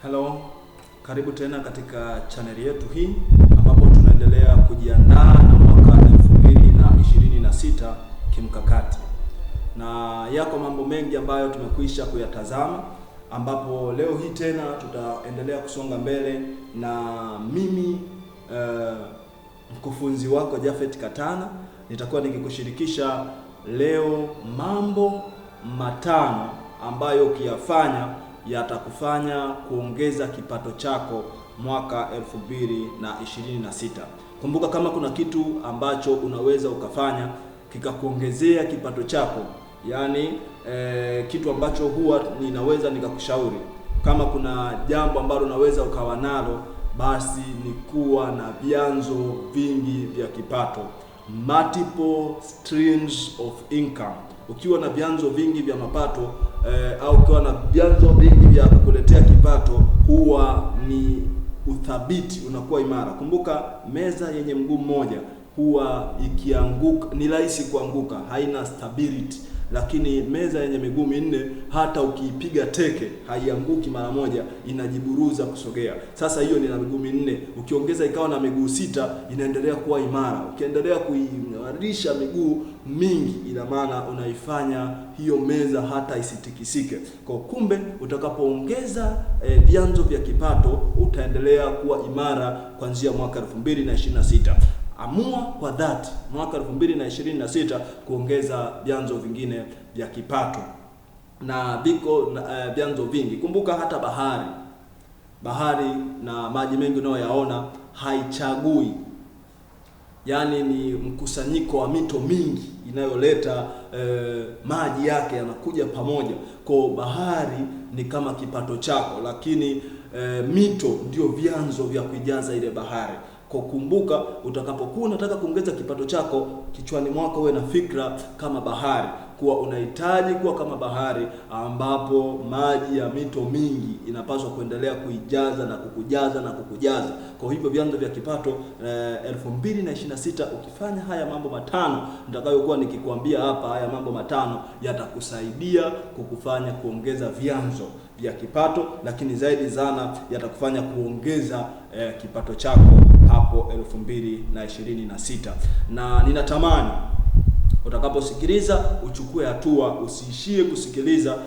Hello, karibu tena katika chaneli yetu hii ambapo tunaendelea kujiandaa na mwaka 2026 kimkakati. Na yako mambo mengi ambayo tumekwisha kuyatazama, ambapo leo hii tena tutaendelea kusonga mbele na mimi mkufunzi wako Japhet Katana nitakuwa nikikushirikisha leo mambo matano ambayo ukiyafanya yatakufanya kuongeza kipato chako mwaka 2026. Kumbuka, kama kuna kitu ambacho unaweza ukafanya kikakuongezea kipato chako, yani kitu ambacho huwa ninaweza nikakushauri, kama kuna jambo ambalo unaweza ukawa nalo, basi ni kuwa na vyanzo vingi vya kipato, multiple streams of income. Ukiwa na vyanzo vingi vya mapato au ukiwa na vyanzo vingi vya kukuletea kipato, huwa ni uthabiti, unakuwa imara. Kumbuka, meza yenye mguu mmoja huwa ikianguka ni rahisi kuanguka, haina stability. Lakini meza yenye miguu minne hata ukiipiga teke haianguki mara moja, inajiburuza kusogea. Sasa hiyo ni na miguu minne, ukiongeza ikawa na miguu sita, inaendelea kuwa imara. Ukiendelea kuimarisha miguu mingi, ina maana unaifanya hiyo meza hata isitikisike. Kwa kumbe, utakapoongeza vyanzo vya kipato, utaendelea kuwa imara kuanzia mwaka 2026. Amua kwa dhati mwaka 2026 kuongeza vyanzo vingine vya kipato, na viko vyanzo vingi. Kumbuka, hata bahari na maji mengi unayoyaona haichagui, yani ni mkusanyiko wa mito mingi inayoleta maji yake yanakuja pamoja. Kwa bahari ni kama kipato chako, lakini mito ndio vyanzo vya kuijaza ile bahari. Kwa kumbuka, utakapokuwa unataka kuongeza kipato chako, kichwani mwako uwe na fikra kama bahari, kuwa unahitaji kuwa kama bahari ambapo maji ya mito mingi inapaswa kuendelea kuijaza na kukujaza na kukujaza. Kwa hivyo vyanzo vya kipato 2026, ukifanya haya mambo matano nitakayokuwa nikikwambia hapa, haya mambo matano yatakusaidia kukufanya kuongeza vyanzo vya kipato, lakini zaidi sana yatakufanya kuongeza kipato chako hapo 2026. Na ninatamani utakaposikiliza uchukue hatua, usiishie kusikiliza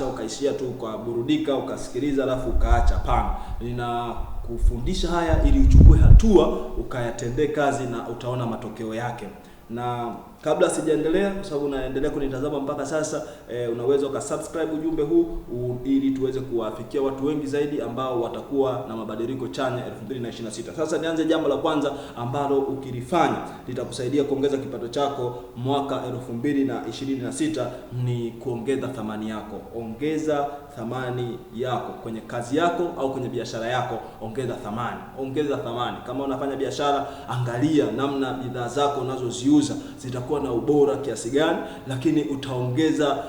ukaishia tu ukaburudika ukasikiliza alafu ukaacha. Pana, ninakufundisha haya ili uchukue hatua, ukayatendee kazi na utaona matokeo yake. Na kabla sijaendelea, kwa sababu unaendelea kunitazama mpaka sasa, unaweza ukasubscribe ujumbe huu ili tuweze kuwafikia watu wengi zaidi ambao watakuwa na mabadiliko chanya 2026. Sasa nianze jambo la kwanza ambalo ukilifanya litakusaidia kuongeza kipato chako mwaka 2026, ni kuongeza thamani yako. Ongeza thamani yako kwenye kazi yako au kwenye biashara yako. Ongeza thamani. Kama unafanya biashara, angalia namna bidhaa zako unazoziuza zitakuwa na ubora kiasi gani, lakini utaongeza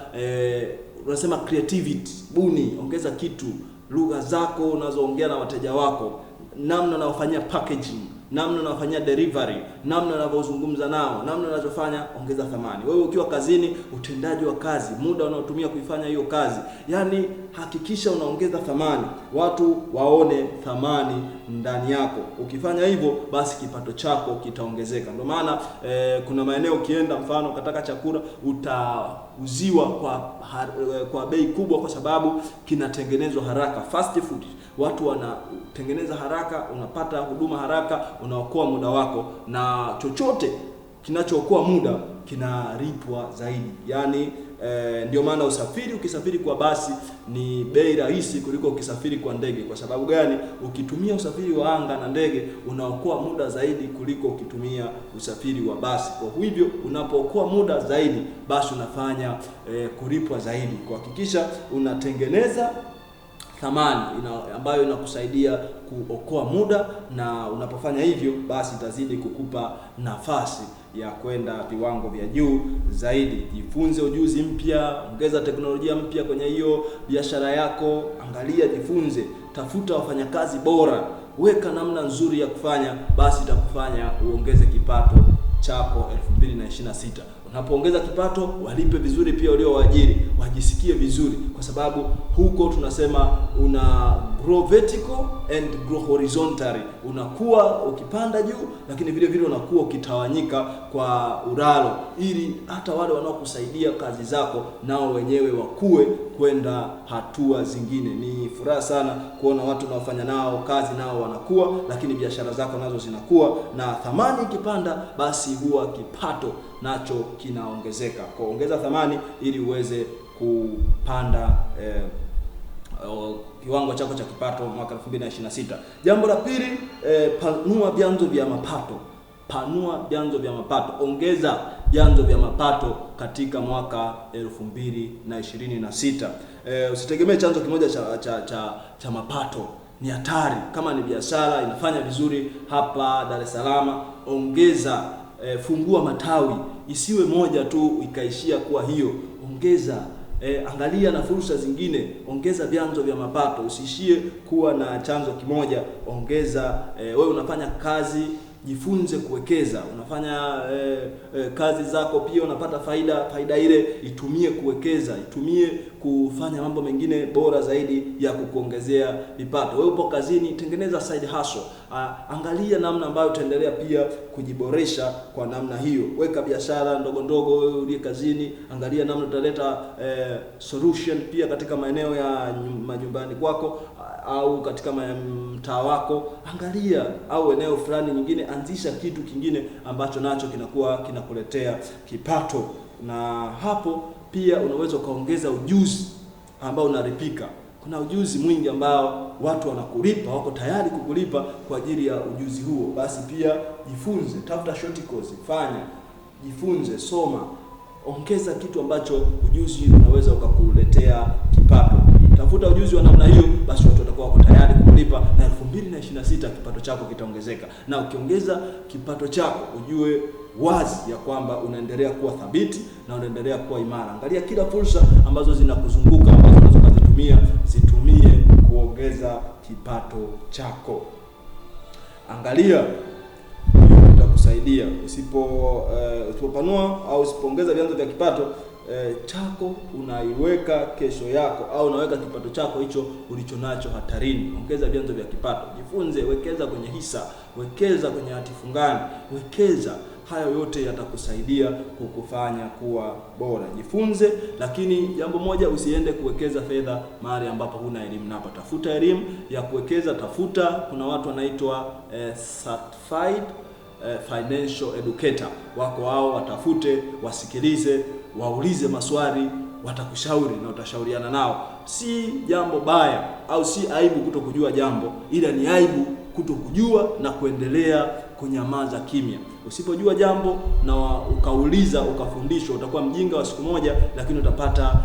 unasema creativity, buni, ongeza kitu, lugha zako unazoongea na wateja wako, namna unafanyia packaging, namna unafanyia delivery, namna unavyozungumza nao, namna unachofanya. Ongeza thamani. Wewe ukiwa kazini, utendaji wa kazi, muda unaotumia kuifanya hiyo kazi, yani hakikisha unaongeza thamani, watu waone thamani ndani yako. Ukifanya hivyo, basi kipato chako kitaongezeka. Ndio maana kuna maeneo ukienda, mfano ukataka chakula, utauziwa kwa bei kubwa, kwa sababu kinatengenezwa haraka, fast food. Watu wanatengeneza haraka, unapata huduma haraka, unaokoa muda wako, na chochote kinachookoa muda kinalipwa zaidi. Yani ndio maana ukisafiri kwa basi ni bei rahisi kuliko ukisafiri kwa ndege. Kwa sababu gani? Ukitumia usafiri wa anga na ndege unaokoa muda zaidi kuliko ukitumia usafiri wa basi. Kwa hivyo unapookoa muda zaidi, basi unafanya kulipwa zaidi. Kuhakikisha unatengeneza thamani ambayo inakusaidia kuokoa muda, na unapofanya hivyo, basi itazidi kukupa nafasi ya kwenda viwango vya juu zaidi. Jifunze ujuzi mpya, ongeza teknolojia mpya kwenye hiyo biashara yako. Angalia, jifunze, tafuta wafanyakazi bora, weka namna nzuri ya kufanya, basi itakufanya uongeze kipato chako 2026. Unapoongeza kipato, walipe vizuri pia waliowaajiri. wajisikie vizuri, kwa sababu huko tunasema una grow vertical and grow horizontally. Unakuwa ukipanda juu, lakini vile vile unakuwa ukitawanyika kwa uralo, ili hata wale wanaokusaidia kazi zako nao wenyewe wakue kwenda hatua zingine. Ni furaha sana kuona watu unaofanya nao kazi nao wanakuwa, lakini biashara zako nazo zinakuwa, na thamani ikipanda basi huwa kipato nacho kinaongezeka. Kwa ongeza thamani ili uweze kupanda kiwango chako cha kipato mwaka 2026. Jambo la pili, panua vyanzo vya mapato. Panua vyanzo vya mapato. Ongeza vyanzo vya mapato katika mwaka 2026. Usitegemee chanzo kimoja cha mapato. Ni hatari. Kama ni biashara inafanya vizuri hapa Dar es Salaam, ongeza, fungua matawi. Isiwe moja tu ikaishia kuwa hiyo. Ongeza, angalia na fursa zingine. Ongeza vyanzo vya mapato. Usiishie kuwa na chanzo kimoja. Ongeza, wewe unafanya kazi, jifunze kuwekeza. Unafanya kazi zako pia unapata faida ile itumie kuwekeza, itumie kufanya mambo mengine bora zaidi ya kukuongezea vipato. Wewe upo kazini, tengeneza side hustle. Angalia namna ambayo utaendelea pia kujiboresha kwa namna hiyo. Weka biashara ndogo ndogo wewe uliye kazini, angalia namna utaleta solution pia katika maeneo ya majumbani kwako au katika mtaa wako. Angalia au eneo fulani nyingine, anzisha kitu kingine ambacho nacho kinakuletea kipato. Na hapo pia unaweza ukaongeza ujuzi ambao unaripika. Kuna ujuzi mwingi ambao watu wanakulipa, wako tayari kukulipa kwa ajili ya ujuzi huo. Basi pia jifunze, tafuta short course, fanya, jifunze, soma, ongeza kitu ambacho ujuzi unaweza ukakuletea kipato. Tafuta ujuzi wa namna hiyo, basi watu watakuwa wako tayari kukulipa, na 2026 kipato chako kitaongezeka. Na ukiongeza kipato chako, ujue wazi ya kwamba unaendelea kuwa thabiti na unaendelea kuwa imara. Angalia kila fursa ambazo zinakuzunguka, ambazo unaweza zitumie kuongeza kipato chako. Angalia, itakusaidia. Usipopanua au usipoongeza vyanzo vya kipato chako, unaiweka kesho yako au unaweka kipato chako hicho ulichonacho hatarini. Ongeza vyanzo vya kipato. Jifunze, wekeza kwenye hisa, wekeza kwenye hati fungani, wekeza. Hayo yote yatakusaidia kukufanya kuwa bora. Jifunze, lakini jambo moja, usiende kuwekeza fedha mahali ambapo huna elimu napo. Tafuta elimu ya kuwekeza, tafuta. Kuna watu wanaitwa certified financial educator. Wako hao, watafute, wasikilize, waulize maswali, watakushauri na utashauriana nao. Si jambo baya au si aibu kutokujua jambo, ila ni aibu kutokujua na kuendelea kunyamaza kimya. Usipojua jambo na ukauliza, ukafundishwa, utakuwa mjinga wa siku moja, lakini utapata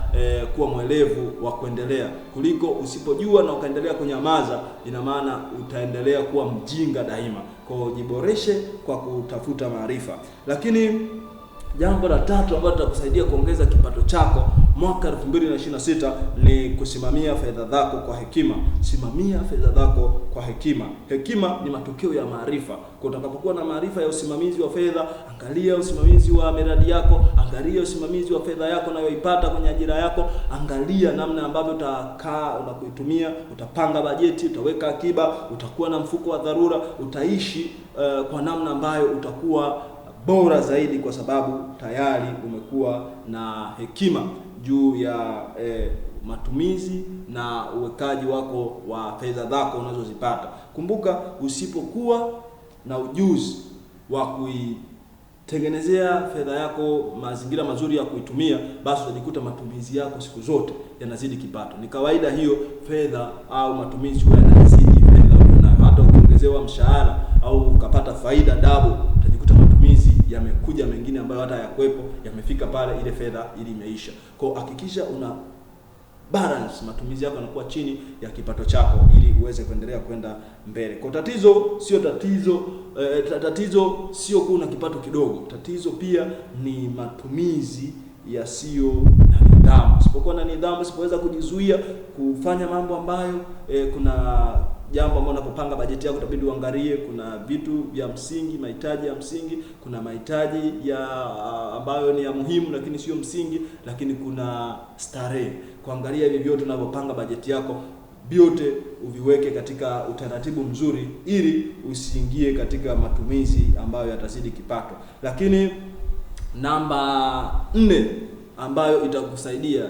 kuwa mwelevu wa kuendelea, kuliko usipojua na ukaendelea kunyamaza, ina maana utaendelea kuwa mjinga daima. Kwa hiyo jiboreshe kwa kutafuta maarifa. Lakini jambo la tatu ambalo litakusaidia kuongeza kipato chako mwaka 2026 ni kusimamia fedha zako kwa hekima. Simamia fedha zako kwa hekima. Hekima ni matokeo ya maarifa. Kwa utakapokuwa na maarifa ya usimamizi wa fedha, angalia usimamizi wa miradi yako, angalia usimamizi wa fedha yako unayoipata kwenye ajira yako, angalia namna ambavyo utakaa unakuitumia, utapanga bajeti, utaweka akiba, utakuwa na mfuko wa dharura, utaishi kwa namna ambayo utakuwa bora zaidi, kwa sababu tayari umekuwa na hekima juu ya matumizi na uwekaji wako wa fedha zako unazozipata. Kumbuka, usipokuwa na ujuzi wa kuitengenezea fedha yako mazingira mazuri ya kuitumia, basi utajikuta matumizi yako siku zote yanazidi kipato. Ni kawaida hiyo, fedha au matumizi huwa yanazidi fedha unayo. Hata ukiongezewa mshahara au ukapata faida double, utajikuta matumizi yamekuja mengine ambayo hata yakuepo, yamefika pale, ile fedha ili imeisha. Kwa hakikisha una balance, matumizi yako yanakuwa chini ya kipato chako ili uweze kuendelea kwenda mbele. Kwa tatizo sio kuwa na kipato kidogo. Tatizo pia ni matumizi yasiyo na nidhamu. Usipokuwa na nidhamu, usipoweza kujizuia kufanya mambo ambayo kuna jambo ambalo unapopanga bajeti yako itabidi uangalie kuna vitu vya msingi, mahitaji ya msingi, kuna mahitaji ya ambayo ni ya muhimu lakini sio msingi, lakini kuna starehe. Kuangalia hivi vyote unapopanga bajeti yako, vyote uviweke katika utaratibu mzuri ili usiingie katika matumizi ambayo yatazidi kipato. Lakini namba 4 ambayo itakusaidia,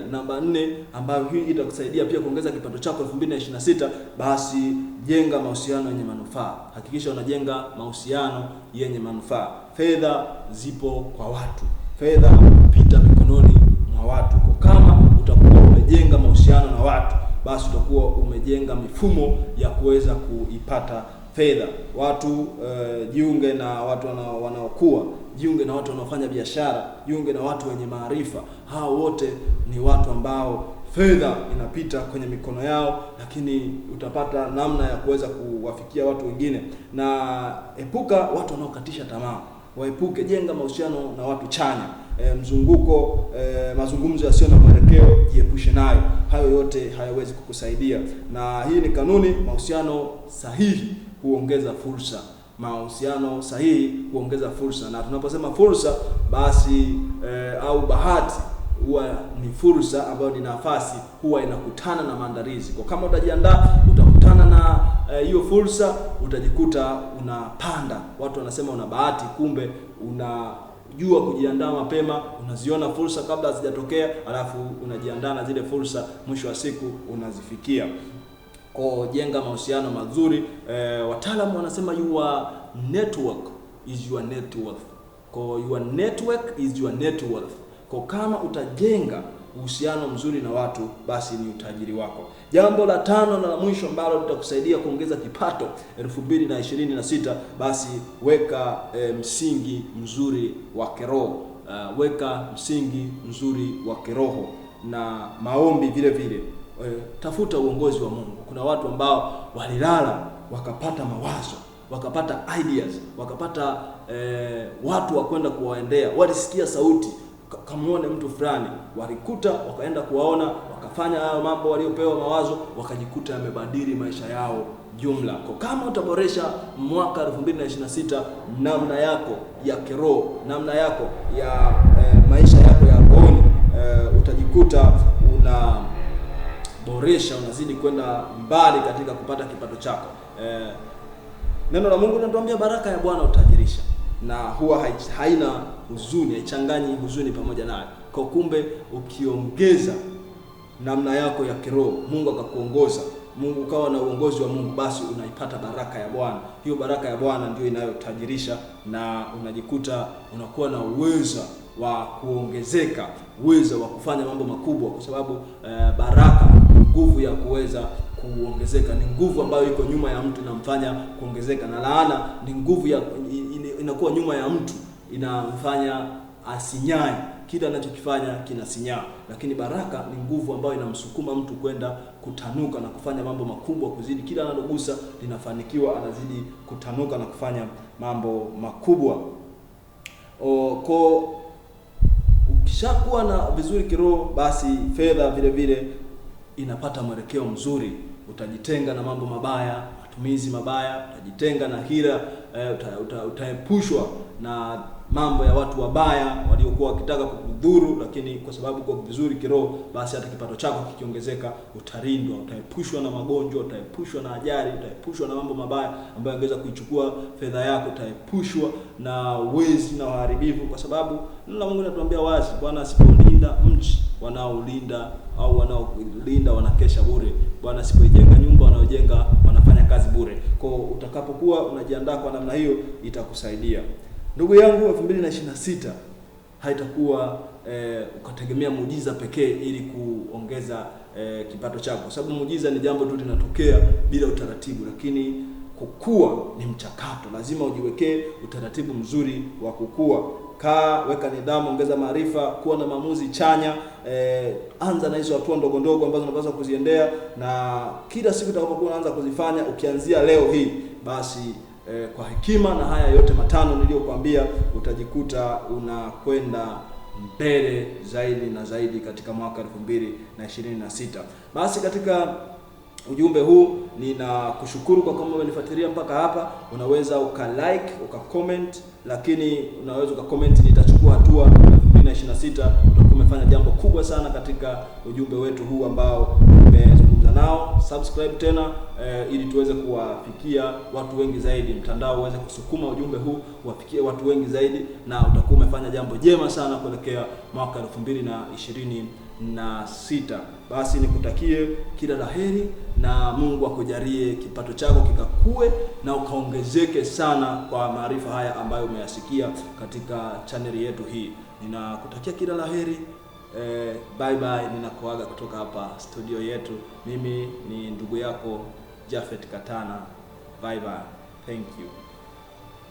hii itakusaidia pia kuongeza kipato chako 2026, basi jenga mahusiano yenye manufaa. Hakikisha unajenga mahusiano yenye manufaa. Fedha zipo kwa watu, fedha hupita mikononi mwa watu. Kwa kama utakuwa umejenga mahusiano na watu, basi utakuwa umejenga mifumo ya kuweza kuipata fedha. Watu jiunge na watu wanaokuwa, jiunge na watu wanaofanya biashara, jiunge na watu wenye maarifa. Hao wote ni watu ambao fedha inapita kwenye mikono yao, lakini utapata namna ya kuweza kuwafikia watu wengine. Na epuka watu wanaokatisha tamaa. Waepuke, jenga mahusiano na watu chanya. Mazungumzo yasiyo na mwelekeo, jiepushe nayo. Hayo yote hayawezi kukusaidia. Na hii ni kanuni, mahusiano sahihi huongeza fursa. Mahusiano sahihi huongeza fursa. Na tunaposema fursa, basi au bahati huwa ni fursa ambayo ni nafasi, huwa inakutana na maandalizi. Kwa kama utajiandaa, utakutana na hiyo fursa, utajikuta unapanda. Watu wanasema una bahati, kumbe unajua kujiandaa mapema, unaziona fursa kabla hazijatokea, alafu unajiandaa na zile fursa, mwisho wa siku unazifikia. Kwa jenga mahusiano mazuri. Wataalamu wanasema your network is your net worth. Kwa your network is your net worth. Kwa kama utajenga uhusiano mzuri na watu, basi ni utajiri wako. Jambo la 5 na la mwisho ambalo litakusaidia kuongeza kipato 2026, basi weka msingi mzuri wa kiroho. Weka msingi mzuri wa kiroho na maombi vile vile. Tafuta uongozi wa Mungu. Kuna watu ambao walilala wakapata mawazo, wakapata ideas, wakapata watu wa kwenda kuwaendea. Walisikia sauti, kamuone mtu fulani, walikuta, wakaenda kuwaona, wakafanya hayo mambo waliopewa mawazo, wakajikuta yamebadili maisha yao jumla. Kwa kama utaboresha mwaka 2026 namna yako ya kiroho, namna yako ya maisha yako ya rohoni, utajikuta unazidi kwenda mbali katika kupata kipato chako. Neno la Mungu linatuambia baraka ya Bwana utajirisha, na huwa haina huzuni, haichanganyi huzuni pamoja nayo. Kwa kumbe ukiongeza namna yako ya kiroho, Mungu akakuongoza, Mungu ukawa na uongozi wa Mungu, basi unaipata baraka ya Bwana. Hiyo baraka ya Bwana ndio inayotajirisha, na unajikuta unakuwa na uwezo wa kuongezeka, uwezo wa kufanya mambo makubwa, kwa sababu baraka, nguvu ya kuweza kuongezeka, ni nguvu ambayo iko nyuma ya mtu inamfanya kuongezeka, na laana ni nguvu inakuwa nyuma ya mtu inamfanya asinyai, kila anachokifanya kinasinyaa. Lakini baraka ni nguvu ambayo inamsukuma mtu kwenda kutanuka na kufanya mambo makubwa kuzidi, kila analogusa linafanikiwa, anazidi kutanuka na kufanya mambo makubwa. Ukishakuwa na vizuri kiroho, basi fedha vile vile inapata mwelekeo mzuri. Utajitenga na mambo mabaya, matumizi mabaya, utajitenga na hila, utaepushwa na mambo ya watu wabaya waliokuwa wakitaka kukudhuru. Lakini kwa sababu kwa vizuri kiroho, basi hata kipato chako kikiongezeka, utalindwa, utaepushwa na magonjwa, utaepushwa na ajali, utaepushwa na mambo mabaya ambayo yangeweza kuichukua fedha yako, utaepushwa na wezi na uharibifu, kwa sababu neno la Mungu linatuambia wazi, Bwana asipolinda mji, wanaolinda wanakesha bure. Bwana asipoijenga nyumba, wanaojenga wanafanya kazi bure. Kwa utakapokuwa unajiandaa kwa namna hiyo, itakusaidia. Ndugu yangu, 2026 haitakuwa ukategemea muujiza pekee ili kuongeza kipato chako, kwa sababu muujiza ni jambo tu linatokea bila utaratibu, lakini kukua ni mchakato. Lazima ujiwekee utaratibu mzuri wa kukua. Weka nidhamu, ongeza maarifa, kuwa na maamuzi chanya. Anza na hizo hatua ndogo ndogo ambazo unapaswa kuziendea, na kila siku utakapokuwa unaanza kuzifanya, ukianzia leo hii, basi kwa hekima na haya yote 5 niliyokuambia, utajikuta unakwenda mbele zaidi na zaidi katika mwaka 2026. Basi katika ujumbe huu ninakushukuru kwa kama umenifuatilia mpaka hapa. Unaweza ukalike, ukacomment, lakini unaweza ukacomment nitachukua hatua 2026. Utakuwa umefanya jambo kubwa sana katika ujumbe wetu huu ambao tumezungumza nao. Subscribe tena ili tuweze kuwafikia watu wengi zaidi, mtandao uweze kusukuma ujumbe huu uwafikie watu wengi zaidi, na utakuwa umefanya jambo jema sana kuelekea mwaka 2026. Basi nikutakie kila laheri na Mungu akujalie kipato chako kikakue na ukaongezeke sana kwa maarifa haya ambayo umeyasikia katika channel yetu hii. Ninakutakia kila laheri. Bye bye, ninakuaga kutoka hapa studio yetu. Mimi ni ndugu yako Japhet Katana. Bye bye. Thank you.